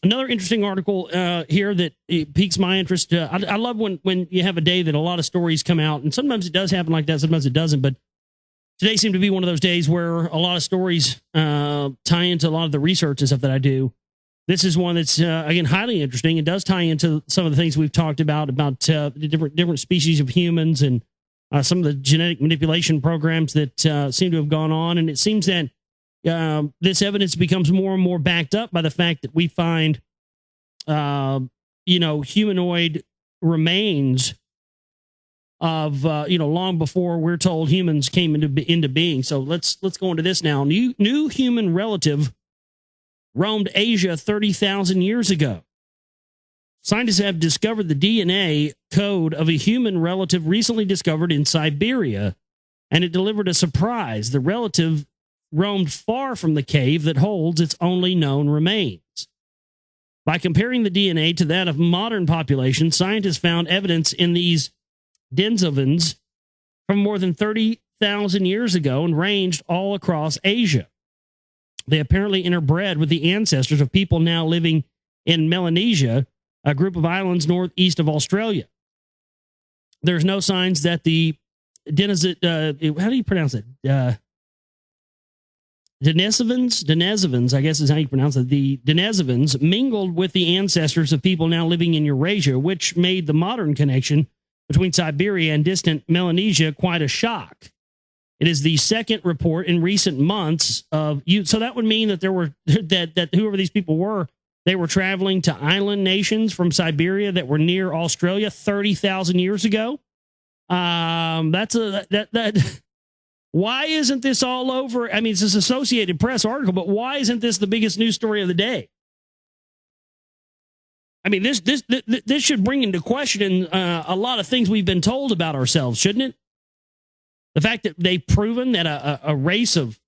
Another interesting article here that it piques my interest. I love when you have a day that a lot of stories come out, and sometimes it does happen like that, sometimes it doesn't. But today seemed to be one of those days where a lot of stories tie into a lot of the research and stuff that I do. This is one that's, again, highly interesting. It does tie into some of the things we've talked about the different species of humans and some of the genetic manipulation programs that seem to have gone on. And it seems that this evidence becomes more and more backed up by the fact that we find, humanoid remains of, long before we're told humans came into being. So let's go into this now. New human relative roamed Asia 30,000 years ago. Scientists have discovered the DNA code of a human relative recently discovered in Siberia, and it delivered a surprise. The relative roamed far from the cave that holds its only known remains. By comparing the DNA to that of modern populations, scientists found evidence in these Denisovans from more than 30,000 years ago and ranged all across Asia. They apparently interbred with the ancestors of people now living in Melanesia, a group of islands northeast of Australia. There's no signs that the how do you pronounce it? Denisovans, I guess is how you pronounce it. The Denisovans mingled with the ancestors of people now living in Eurasia, which made the modern connection between Siberia and distant Melanesia quite a shock. It is the second report in recent months of you. So that would mean that there were that whoever these people were, they were traveling to island nations from Siberia that were near Australia 30,000 years ago. Why isn't this all over? I mean, it's this Associated Press article, but why isn't this the biggest news story of the day? I mean, this should bring into question a lot of things we've been told about ourselves, shouldn't it? The fact that they've proven that a race of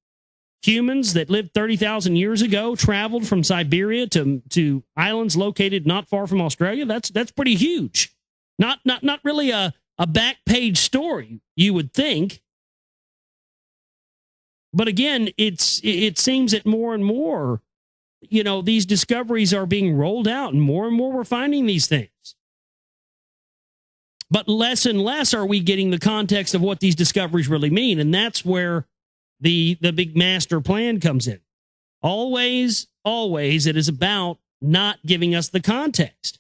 humans that lived 30,000 years ago traveled from Siberia to islands located not far from Australia, that's pretty huge. Not really a back page story, you would think. But again, it seems that more and more, these discoveries are being rolled out, and more we're finding these things. But less and less are we getting the context of what these discoveries really mean, and that's where the big master plan comes in. Always, it is about not giving us the context.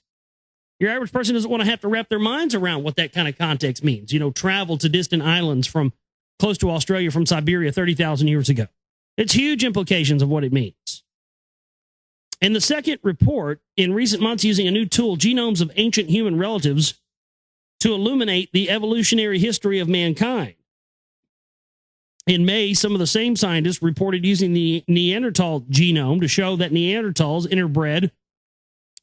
Your average person doesn't want to have to wrap their minds around what that kind of context means. Travel to distant islands from close to Australia from Siberia 30,000 years ago. It's huge implications of what it means. In the second report, in recent months, using a new tool, genomes of ancient human relatives, to illuminate the evolutionary history of mankind. In May, some of the same scientists reported using the Neanderthal genome to show that Neanderthals interbred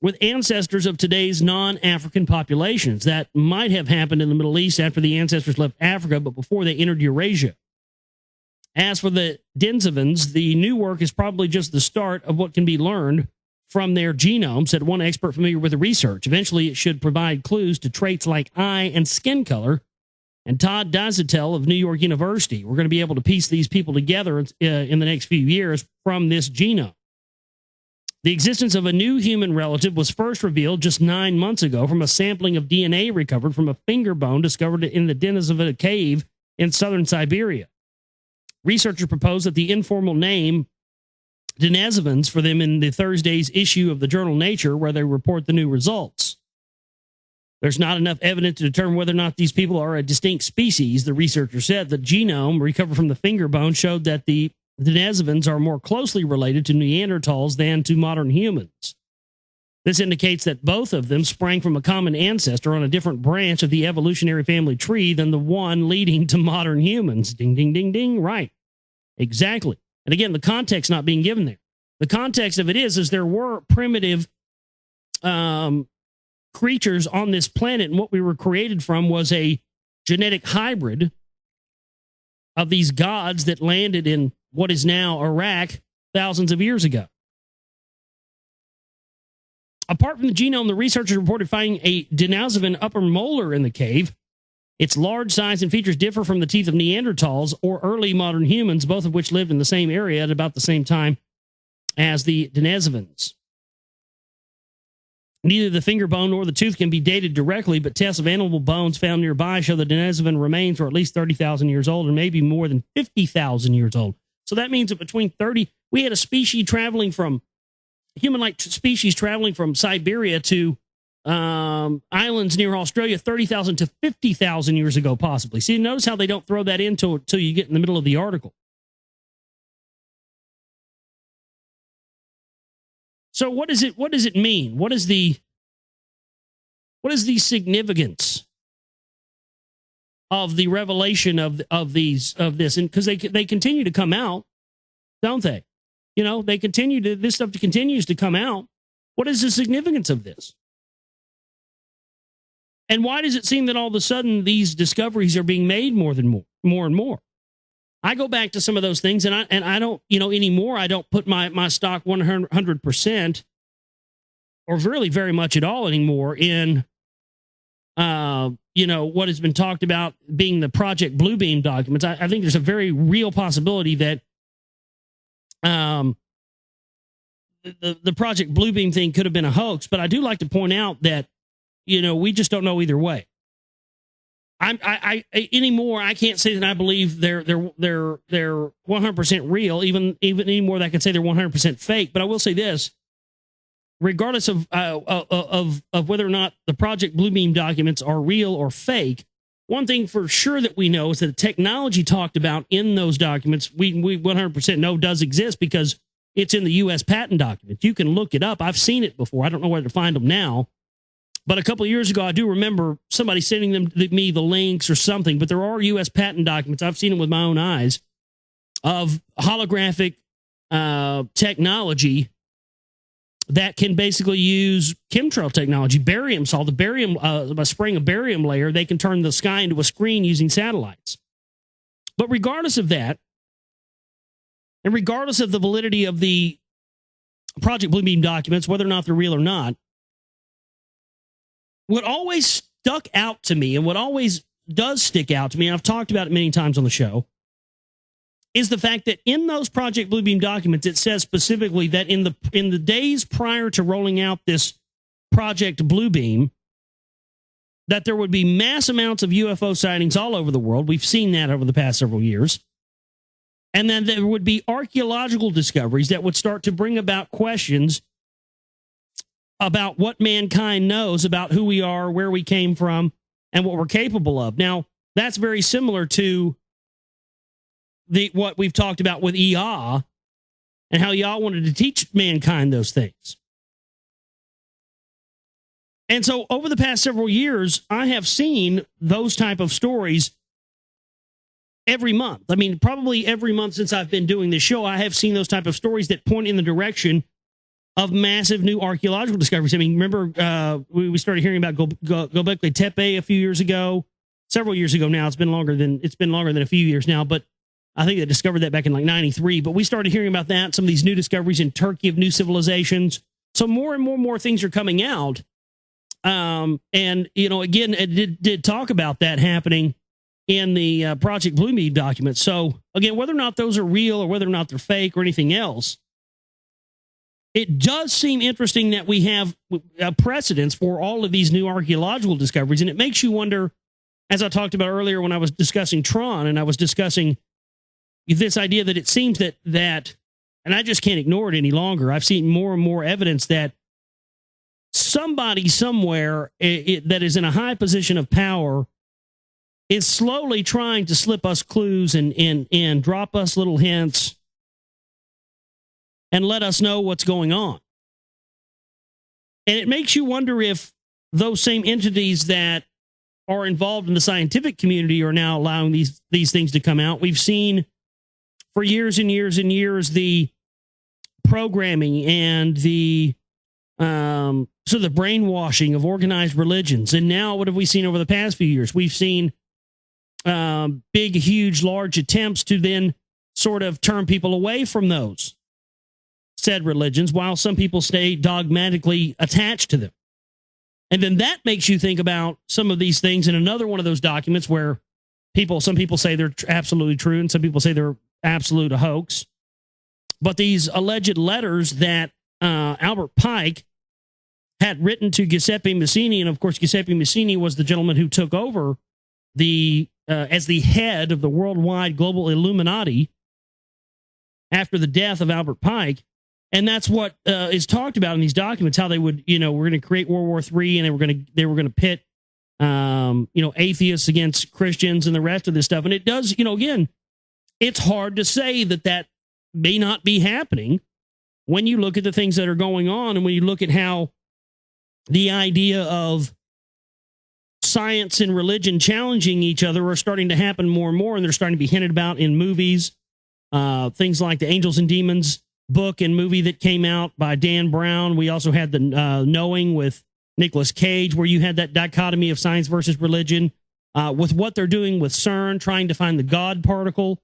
with ancestors of today's non-African populations. That might have happened in the Middle East after the ancestors left Africa, but before they entered Eurasia. As for the Denisovans, the new work is probably just the start of what can be learned from their genome, said one expert familiar with the research. Eventually, it should provide clues to traits like eye and skin color. And Todd Dazatel of New York University, we're going to be able to piece these people together in the next few years from this genome. The existence of a new human relative was first revealed just 9 months ago from a sampling of DNA recovered from a finger bone discovered in the Denisova cave in southern Siberia. Researchers proposed that the informal name Denisovans for them in the Thursday's issue of the journal Nature, where they report the new results. There's not enough evidence to determine whether or not these people are a distinct species, the researcher said. The genome recovered from the finger bone showed that the Denisovans are more closely related to Neanderthals than to modern humans. This indicates that both of them sprang from a common ancestor on a different branch of the evolutionary family tree than the one leading to modern humans. Ding, ding, ding, ding. Right. Exactly. And again, the context not being given there. The context of it is there were primitive creatures on this planet, and what we were created from was a genetic hybrid of these gods that landed in what is now Iraq thousands of years ago. Apart from the genome, the researchers reported finding a Denisovan upper molar in the cave. Its large size and features differ from the teeth of Neanderthals or early modern humans, both of which lived in the same area at about the same time as the Denisovans. Neither the finger bone nor the tooth can be dated directly, but tests of animal bones found nearby show the Denisovan remains were at least 30,000 years old and maybe more than 50,000 years old. So that means that between 30, we had a species traveling from, human-like species traveling from Siberia to islands near Australia 30,000 to 50,000 years ago, possibly. See, notice how they don't throw that in until you get in the middle of the article. So what does it mean? What is the significance of the revelation of this? And because they continue to come out, don't they? You know, this stuff continues to come out. What is the significance of this? And why does it seem that all of a sudden these discoveries are being made more and more? I go back to some of those things, and I don't, anymore. I don't put my stock 100% or really very much at all anymore in, what has been talked about being the Project Bluebeam documents. I think there's a very real possibility that the Project Bluebeam thing could have been a hoax, but I do like to point out that, we just don't know either way. I anymore. I can't say that I believe they're 100% real. Even anymore, that I can say they're 100% fake. But I will say this: regardless of whether or not the Project Bluebeam documents are real or fake, one thing for sure that we know is that the technology talked about in those documents, we 100% know does exist because it's in the U.S. patent documents. You can look it up. I've seen it before. I don't know where to find them now. But a couple of years ago, I do remember somebody sending me the links or something. But there are U.S. patent documents. I've seen them with my own eyes of holographic technology that can basically use chemtrail technology, barium salt, the barium, by spraying a barium layer, they can turn the sky into a screen using satellites. But regardless of that, and regardless of the validity of the Project Bluebeam documents, whether or not they're real or not, what always stuck out to me and what always does stick out to me, and I've talked about it many times on the show, is the fact that in those Project Bluebeam documents, it says specifically that in the days prior to rolling out this Project Bluebeam, that there would be mass amounts of UFO sightings all over the world. We've seen that over the past several years. And then there would be archaeological discoveries that would start to bring about questions about what mankind knows about who we are, where we came from, and what we're capable of. Now, that's very similar to what we've talked about with Yah and how Yah wanted to teach mankind those things. And so over the past several years, I have seen those type of stories every month. I mean, probably every month since I've been doing this show, I have seen those type of stories that point in the direction of massive new archaeological discoveries. I mean, remember we started hearing about Göbekli Tepe a few years ago, several years ago now. It's been longer than a few years now, but I think they discovered that back in like 93. But we started hearing about that, some of these new discoveries in Turkey of new civilizations. So more and more things are coming out. And, again, it did talk about that happening in the Project Bluebeam documents. So, again, whether or not those are real or whether or not they're fake or anything else, it does seem interesting that we have a precedence for all of these new archaeological discoveries. And it makes you wonder, as I talked about earlier when I was discussing Tron and I was discussing this idea that it seems that, and I just can't ignore it any longer, I've seen more and more evidence that somebody somewhere that is in a high position of power is slowly trying to slip us clues and drop us little hints and let us know what's going on. And it makes you wonder if those same entities that are involved in the scientific community are now allowing these things to come out. We've seen for years and years and years the programming and the the brainwashing of organized religions. And now what have we seen over the past few years? We've seen big, huge, large attempts to then sort of turn people away from those said religions, while some people stay dogmatically attached to them. And then that makes you think about some of these things in another one of those documents where some people say they're absolutely true and some people say they're absolute a hoax. But these alleged letters that Albert Pike had written to Giuseppe Mazzini, and of course Giuseppe Mazzini was the gentleman who took over the as the head of the worldwide global Illuminati after the death of Albert Pike. And that's what is talked about in these documents, how they would, we're going to create World War III, and they were going to pit, atheists against Christians and the rest of this stuff. And it does, again, it's hard to say that may not be happening when you look at the things that are going on, and when you look at how the idea of science and religion challenging each other are starting to happen more and more, and they're starting to be hinted about in movies, things like the Angels and Demons book and movie that came out by Dan Brown. We also had the Knowing with Nicolas Cage, where you had that dichotomy of science versus religion, with what they're doing with CERN, trying to find the God particle.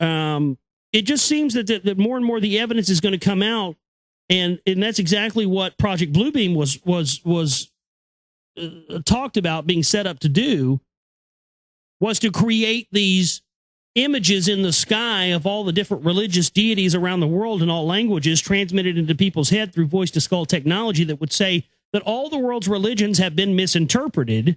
It just seems that more and more the evidence is going to come out, and that's exactly what Project Bluebeam was talked about being set up to do, was to create these images in the sky of all the different religious deities around the world in all languages, transmitted into people's head through voice-to-skull technology that would say that all the world's religions have been misinterpreted,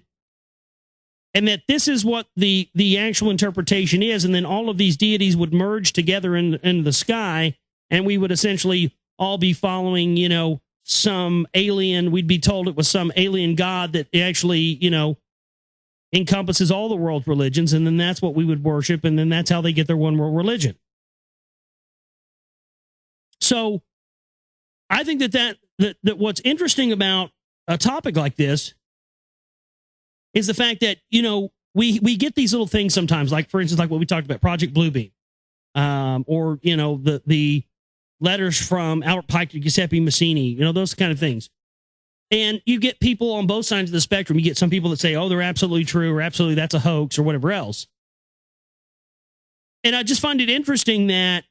and that this is what the actual interpretation is, and then all of these deities would merge together in the sky, and we would essentially all be following, some alien, we'd be told it was some alien god that actually, encompasses all the world's religions, and then that's what we would worship, and then that's how they get their one world religion. So I think that what's interesting about a topic like this is the fact that, we get these little things sometimes, like, for instance, like what we talked about, Project Bluebeam, or, the letters from Albert Pike to Giuseppe Mazzini, those kind of things. And you get people on both sides of the spectrum. You get some people that say, oh, they're absolutely true, or absolutely that's a hoax, or whatever else. And I just find it interesting that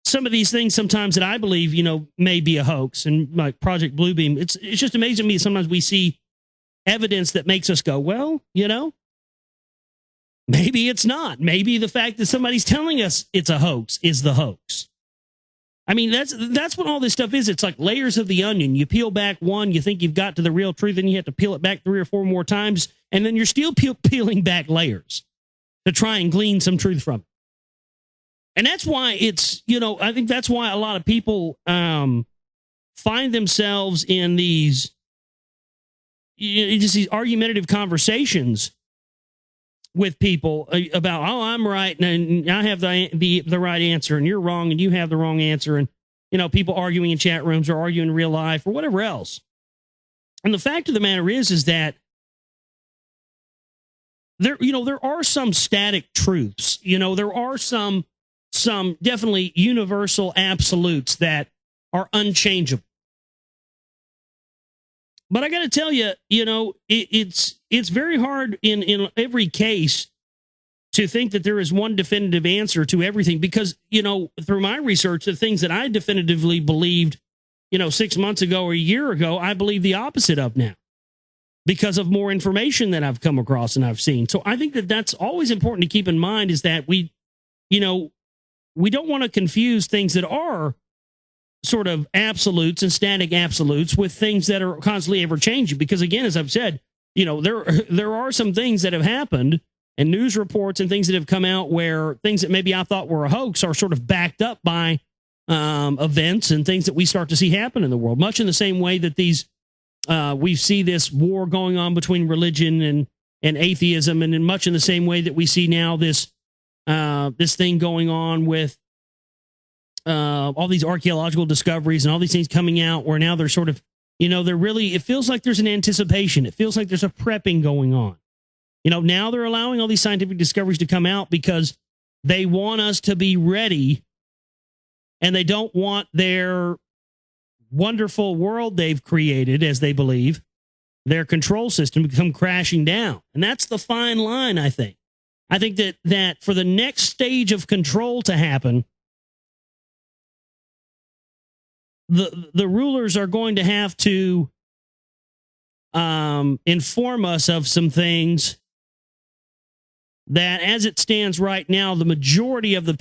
some of these things sometimes that I believe, may be a hoax, and like Project Bluebeam, it's just amazing to me. Sometimes we see evidence that makes us go, well, maybe it's not. Maybe the fact that somebody's telling us it's a hoax is the hoax. I mean, that's what all this stuff is. It's like layers of the onion. You peel back one, you think you've got to the real truth, and you have to peel it back 3 or 4 more times, and then you're still peeling back layers to try and glean some truth from it. And that's why it's, I think that's why a lot of people find themselves in these, just these argumentative conversations with people about, oh, I'm right, and I have the right answer, and you're wrong, and you have the wrong answer, and people arguing in chat rooms or arguing in real life or whatever else. And the fact of the matter is that there are some static truths. There are some definitely universal absolutes that are unchangeable. But I got to tell you, it's very hard in every case to think that there is one definitive answer to everything, because, through my research, the things that I definitively believed, 6 months ago or a year ago, I believe the opposite of now, because of more information that I've come across and I've seen. So I think that that's always important to keep in mind, is that we don't want to confuse things that are sort of absolutes and static absolutes with things that are constantly ever changing. Because again, as I've said, there are some things that have happened, and news reports and things that have come out where things that maybe I thought were a hoax are sort of backed up by events and things that we start to see happen in the world, much in the same way that we see this war going on between religion and atheism, and in much in the same way that we see now this thing going on with all these archaeological discoveries and all these things coming out, where now they're sort of, it feels like there's an anticipation. It feels like there's a prepping going on. Now they're allowing all these scientific discoveries to come out because they want us to be ready, and they don't want their wonderful world they've created, as they believe, their control system, to come crashing down. And that's the fine line, I think. I think that for the next stage of control to happen, the rulers are going to have to inform us of some things that, as it stands right now, the majority of the